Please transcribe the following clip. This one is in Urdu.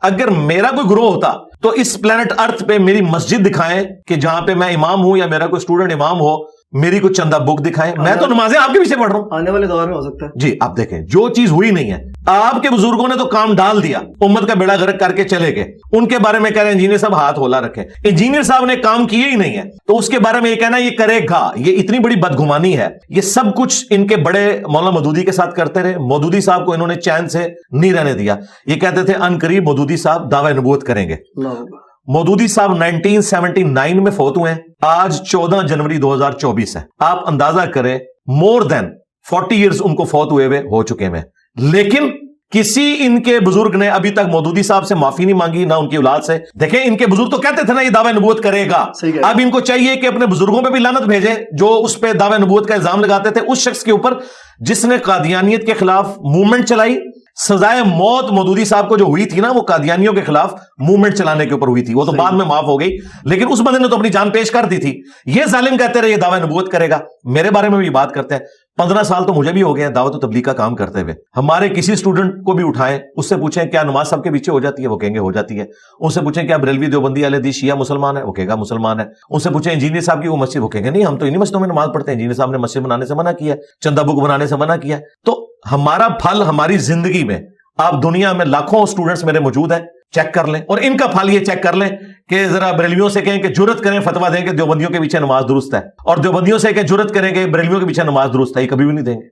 اگر میرا کوئی گروہ ہوتا تو اس پلانٹ ارتھ پہ میری مسجد دکھائیں کہ جہاں پہ میں امام ہوں یا میرا کوئی اسٹوڈنٹ امام ہو, میری کوئی چندہ بک دکھائیں. میں تو نمازیں آپ کے پیچھے پڑھ رہا ہوں. آنے والے دور میں ہو سکتا ہے. جی آپ دیکھیں جو چیز ہوئی نہیں ہے, آپ کے بزرگوں نے تو کام ڈال دیا, امت کا بیڑا غرق کر کے چلے گئے. ان کے بارے میں کہہ رہے ہیں انجینئر صاحب ہاتھ ہولا رکھیں. انجینئر صاحب نے کام کیے ہی نہیں ہے تو اس کے بارے میں یہ کہنا یہ کرے گا, یہ اتنی بڑی بدگمانی ہے. یہ سب کچھ ان کے بڑے مولانا مودودی کے ساتھ کرتے رہے. مودودی صاحب کو انہوں نے چین سے نہیں رہنے دیا. یہ کہتے تھے ان قریب مودودی صاحب دعوی نبوت کریں گے. مودودی صاحب 1979 میں فوت ہوئے ہیں. آج 14 جنوری 2024 ہے. آپ اندازہ کریں مور دین 40 ایئرز ان کو فوت ہوئے ہو چکے ہیں. لیکن کسی ان کے بزرگ نے ابھی تک مودودی صاحب سے معافی نہیں مانگی, نہ ان کی اولاد سے. دیکھیں ان کے بزرگ تو کہتے تھے نا یہ دعوی نبوت کرے گا. اب ان کو چاہیے کہ اپنے بزرگوں پہ بھی لعنت بھیجیں جو اس پہ دعوی نبوت کا الزام لگاتے تھے, اس شخص کے اوپر جس نے قادیانیت کے خلاف موومنٹ چلائی. سزائے موت مودودی صاحب کو جو ہوئی تھی نا وہ قادیانیوں کے خلاف موومنٹ چلانے کے اوپر ہوئی تھی. وہ تو بعد میں معاف ہو گئی, لیکن اس بندے نے تو اپنی جان پیش کر دی تھی. یہ ظالم کہتے رہے یہ دعوی نبوت کرے گا. میرے بارے میں بھی بات کرتے ہیں. 15 سال تو مجھے بھی ہو گئے ہیں دعوت و تبلیغ کا کام کرتے ہوئے. ہمارے کسی اسٹوڈنٹ کو بھی اٹھائیں, اس سے پوچھیں کیا نماز سب کے پیچھے ہو جاتی ہے, وہ کہیں گے ہو جاتی ہے. ان سے پوچھیں کیا بریلوی دیوبندی اہل حدیث شیعہ مسلمان ہے, وہ کہے گا مسلمان ہے. ان سے پوچھیں انجینئر صاحب کی وہ مسجد, وہ کہیں گے نہیں ہم تو انہی مسجدوں میں نماز پڑھتے ہیں. انجینئر صاحب نے مسجد بنانے سے منع کیا ہے, چندہ بک بنانے سے منع کیا ہے. تو ہمارا پھل ہماری زندگی میں, آپ دنیا میں لاکھوں اسٹوڈنٹس میرے موجود ہیں, چیک کر لیں. اور ان کا پھل یہ چیک کر لیں کہ ذرا بریلویوں سے کہیں کہ جرت کریں فتویٰ دیں کہ دیوبندیوں کے پیچھے نماز درست ہے, اور دیوبندیوں سے کہ جرت کریں کہ بریلویوں کے پیچھے نماز درست ہے. یہ کبھی بھی نہیں دیں گے.